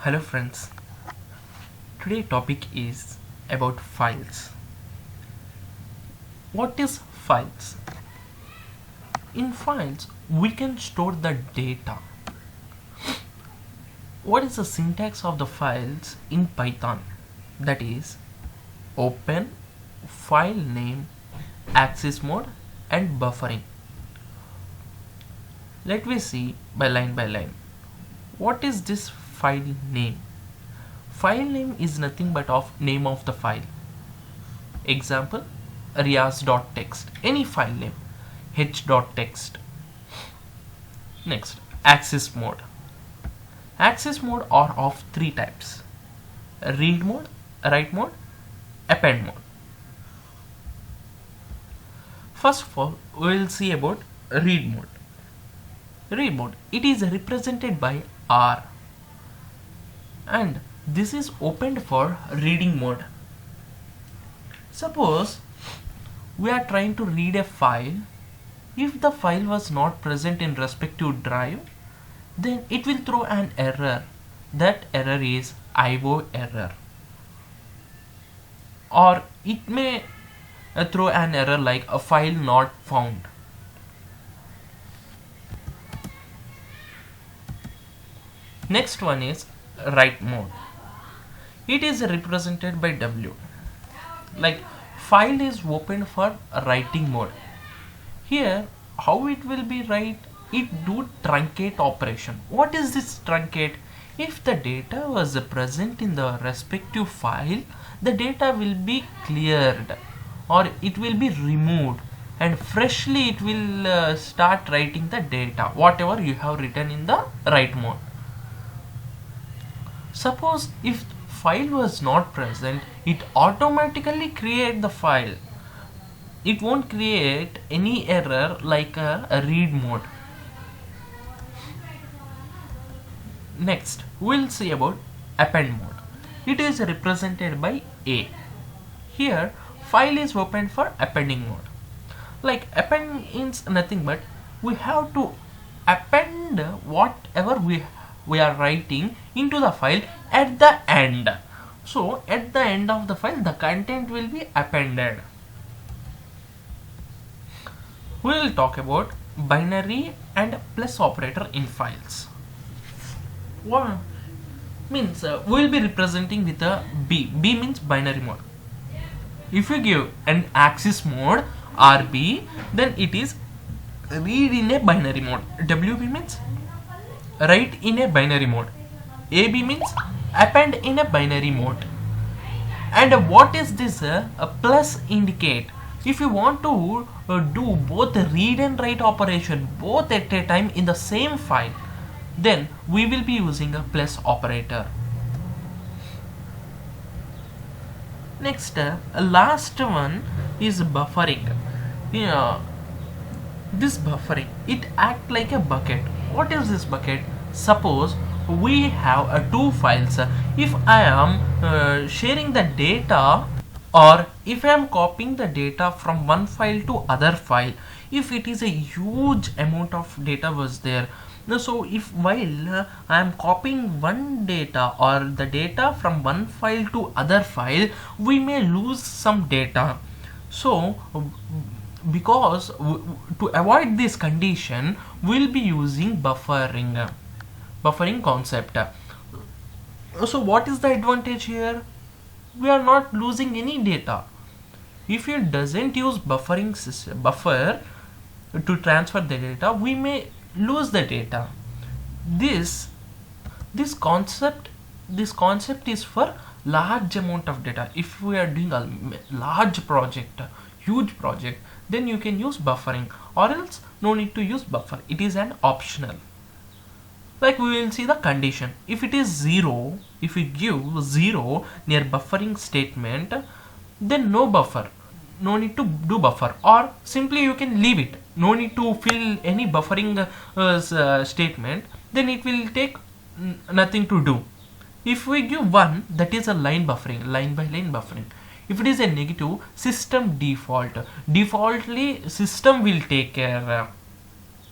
Hello friends, today topic is about files. What is files? In files we can store the data. What is the syntax of the files in Python? That is open, file name, access mode and buffering. Let me see by line. What is this file name? File name is nothing but of name of the file. Example, rias.txt, any file name, h.txt. Next, access mode. Access mode are of three types: read mode, write mode, append mode. First of all, we will see about read mode. Read mode, it is represented by R, and this is opened for reading mode. Suppose we are trying to read a file. If the file was not present in respective drive, then it will throw an error. That error is IO error, or it may throw an error like a file not found. Next one is write mode. It is represented by W. Like file is opened for writing mode. Here how it will be write? It do truncate operation. What is this truncate? If the data was present in the respective file, the data will be cleared or it will be removed, and freshly it will start writing the data whatever you have written in the write mode. Suppose if file was not present, it automatically create the file. It won't create any error like a read mode. Next, we'll see about append mode. It is represented by A. Here, file is opened for appending mode. Like append is nothing but we have to append whatever we are writing into the file at the end. So at the end of the file, the content will be appended. We will talk about binary and plus operator in files. What means we will be representing with a B. B means binary mode. If you give an access mode RB, then it is read in a binary mode. WB means write in a binary mode. AB means append in a binary mode. And what is this plus indicate? If you want to do both read and write operation both at a time in the same file, then we will be using a plus operator. Next, last one is buffering. This buffering, it acts like a bucket. What is this bucket? Suppose we have two files. If I am sharing the data, or if I am copying the data from one file to other file, if it is a huge amount of data was there, so if while I am copying one data or the data from one file to other file, we may lose some data. So because to avoid this condition, we'll be using buffering concept. So what is the advantage here? We are not losing any data. If it doesn't use buffering system, buffer to transfer the data, we may lose the data. This concept is for large amount of data. If we are doing a large project, huge project, then you can use buffering, or else no need to use buffer. It is an optional. Like we will see the condition. If it is 0, if we give 0 near buffering statement, then no buffer, no need to do buffer, or simply you can leave it, no need to fill any buffering statement, then it will take nothing to do. If we give 1, that is a line buffering, line by line buffering. If it is a negative, system defaultly system will take care.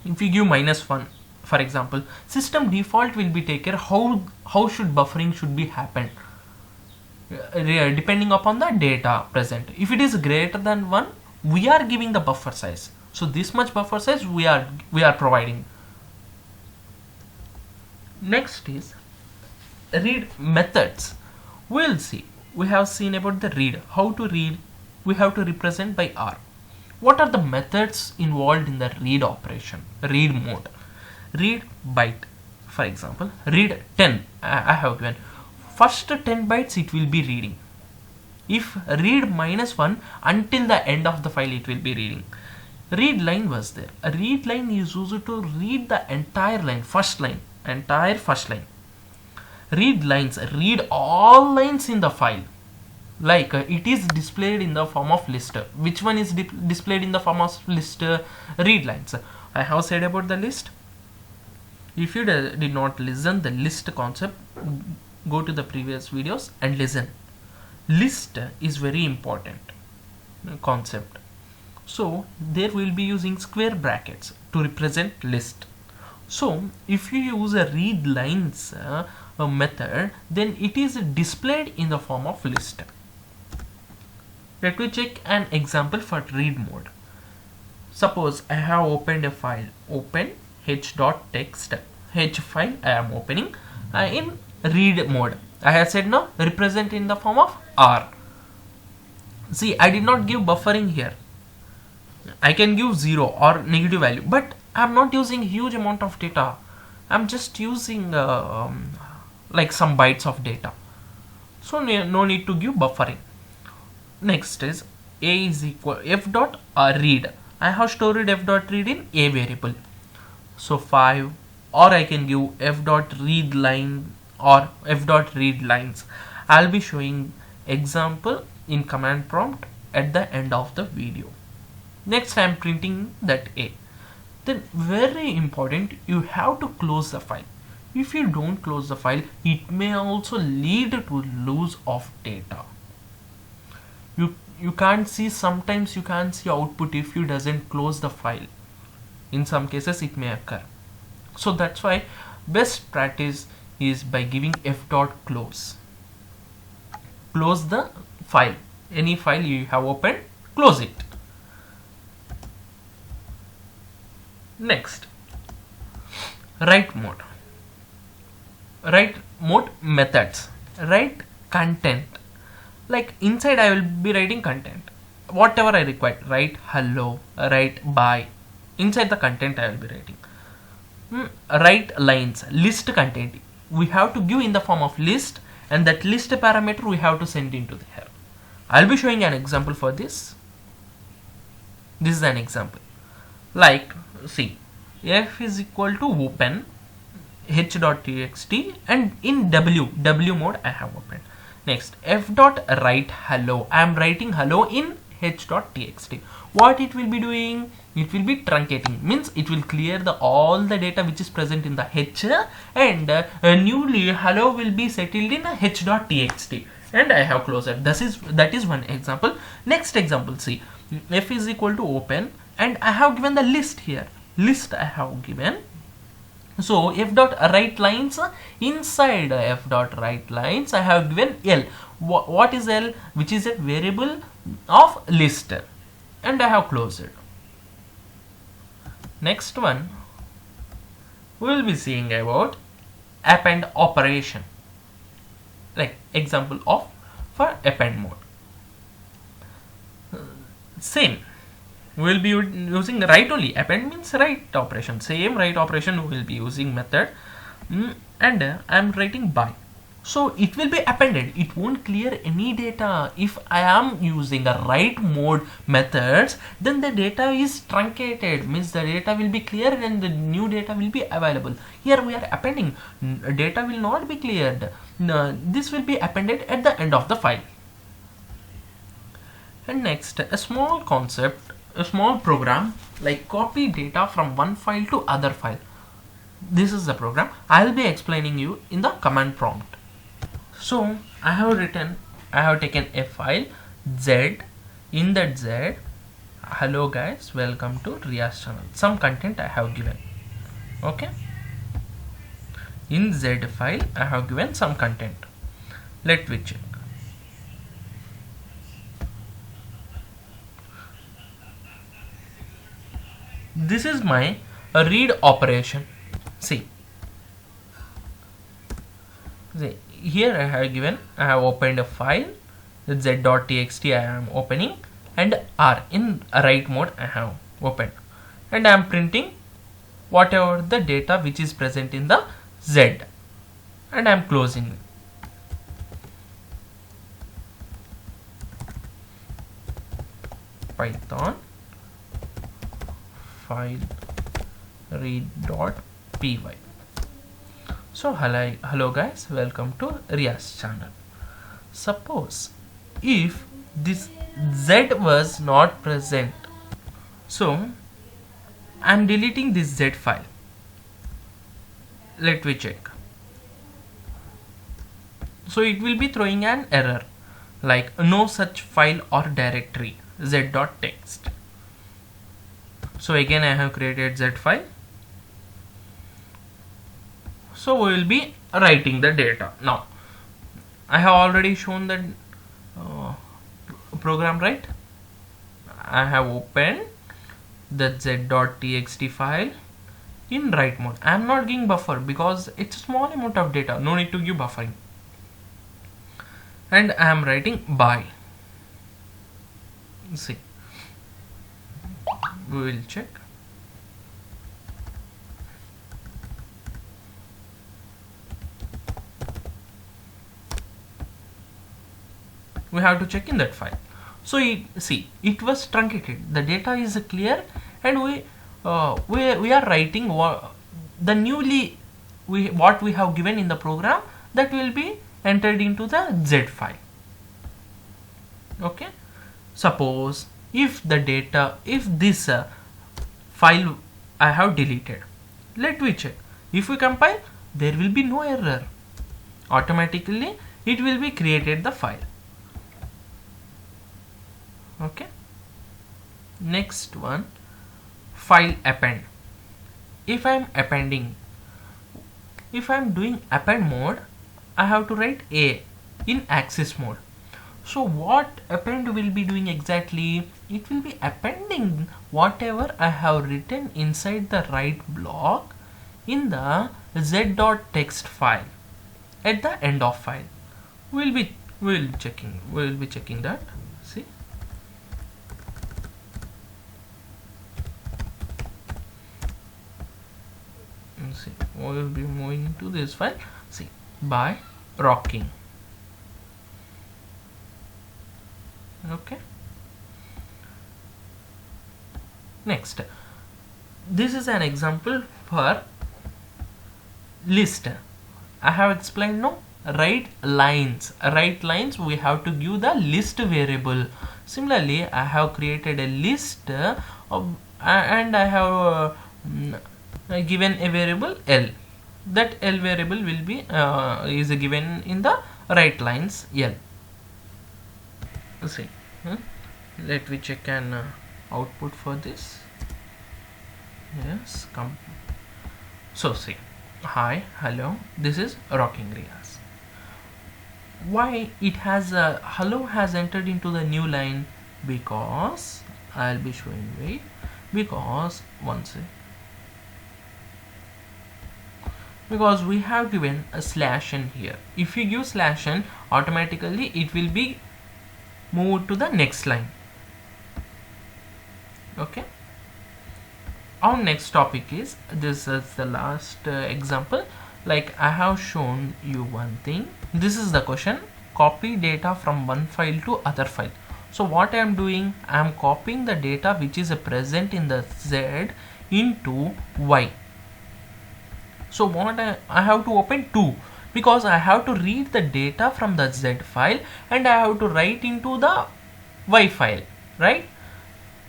If you give -1, For example, system default will be taken how should buffering should be happen depending upon the data present. If it is greater than 1, we are giving the buffer size. So this much buffer size we are providing. Next is read methods. We'll see. We have seen about the read. How to read? We have to represent by R. What are the methods involved in the read operation? Read mode. Read byte. For example, read 10. I have given. First 10 bytes it will be reading. If read -1, until the end of the file it will be reading. Read line was there. A read line is used to read the entire line, entire first line. Read lines, read all lines in the file. Like it is displayed in the form of list. Which one is displayed in the form of list? Read lines. I have said about the list. If you did not listen the list concept, go to the previous videos and listen. List is very important concept. So there will be using square brackets to represent list. So if you use a read lines method, then it is displayed in the form of list. Let me check an example for read mode. Suppose I have opened a file, open h.txt, h file I am opening in read mode. I have said no, represent in the form of R. See, I did not give buffering here. I can give 0 or negative value, but I am not using huge amount of data. I am just using like some bytes of data. So no need to give buffering. Next is a is equal f dot read. I have stored f dot read in a variable. So 5, or I can give f dot read line or f dot read lines. I'll be showing example in command prompt at the end of the video. Next I am printing that a. Then very important, you have to close the file. If you don't close the file, it may also lead to loss of data. You can't see, sometimes you can't see output if you doesn't close the file. In some cases it may occur. So that's why best practice is by giving f dot close. Close the file. Any file you have opened, close it. Next, write mode. Write mode methods. Write content. Like inside I will be writing content. Whatever I require. Write hello, write bye. Inside the content I will be writing. Write lines, list content. We have to give in the form of list, and that list parameter we have to send into the here. I'll be showing an example for this. This is an example. Like, see, f is equal to open h.txt, and in w mode I have opened. Next, f dot write hello. I am writing hello in h.txt. What it will be doing? It will be truncating. Means it will clear all the data which is present in the h, and newly hello will be settled in h.txt. And I have closed it. That is one example. Next example, see, f is equal to open, and I have given the list here. List I have given. So f dot write lines, inside f dot write lines I have given L. What is L? Which is a variable of list, and I have closed it. Next one, we will be seeing about append operation, like example of for append mode. Same, we will be using write only. Append means write operation. Same write operation we will be using method, and I am writing by. So it will be appended. It won't clear any data. If I am using a write mode methods, then the data is truncated. Means the data will be cleared and the new data will be available. Here we are appending. Data will not be cleared. This will be appended at the end of the file. And next, a small concept, a small program like copy data from one file to other file. This is the program. I will be explaining you in the command prompt. So I have taken a file Z. In that Z, hello guys, welcome to Riya's channel. Some content I have given. Okay. in Z file I have given some content. Let me check. This is my read operation. See, here I have opened a file z.txt I am opening, and R in write mode I have opened, and I am printing whatever the data which is present in the Z, and I am closing. Python file read.py. So hello guys, welcome to Ria's channel. Suppose if this Z was not present, so I am deleting this Z file. Let me check. So it will be throwing an error like no such file or directory z.txt. So again I have created Z file. So we will be writing the data. Now I have already shown the program, right? I have opened the z.txt file in write mode. I am not giving buffer because it's a small amount of data, no need to give buffering. And I am writing by. See, we will check. We have to check in that file. So see, it was truncated. The data is clear, and we are writing what we have given in the program, that will be entered into the Z file. Okay. Suppose if this file I have deleted, let me check. If we compile, there will be no error. Automatically it will be created the file. Okay. Next one, file append. If I am doing append mode, I have to write A in axis mode. So what append will be doing exactly? It will be appending whatever I have written inside the write block in the z.txt file at the end of file. We will be checking that. See, we will be moving to this file. See, by rocking. Okay. Next, this is an example for list. I have explained, no, write lines we have to give the list variable. Similarly, I have created a list of, and I have given a variable L. That L variable will be is given in the write lines L. See, let me check an output for this. Yes, come. So see, hi, hello, this is Rocking Riaz. Why it has hello has entered into the new line? Because I'll be showing, wait, because because we have given a /n here. If you give /n, automatically it will be moved to the next line. Okay. Our next topic is, this is the last example. Like I have shown you one thing. This is the question: copy data from one file to other file. So what I am doing, I am copying the data which is present in the Z into Y. So what I have to open 2, because I have to read the data from the Z file and I have to write into the Y file, right?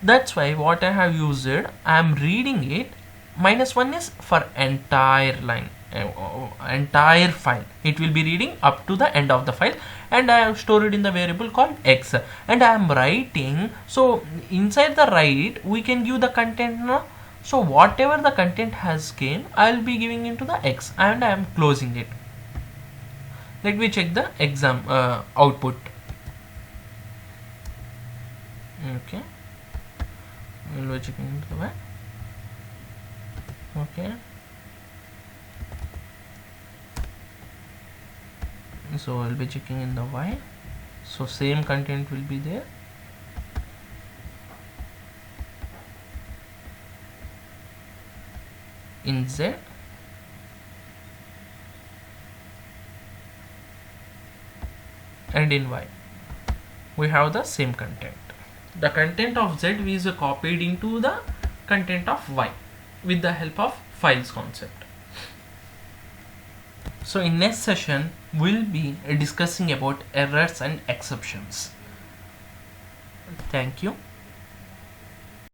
That's why what I have used, I am reading it. -1 is for entire line, entire file. It will be reading up to the end of the file, and I have stored it in the variable called X, and I am writing. So inside the write we can give the content, no? So whatever the content has came, I'll be giving into the X and I am closing it. Let me check the exam output. Okay, we'll be checking into the Y. Okay, so I'll be checking in the Y. So same content will be there. In Z, and in Y we have the same content. The content of Z is copied into the content of Y with the help of files concept. So in next session we'll be discussing about errors and exceptions. Thank you.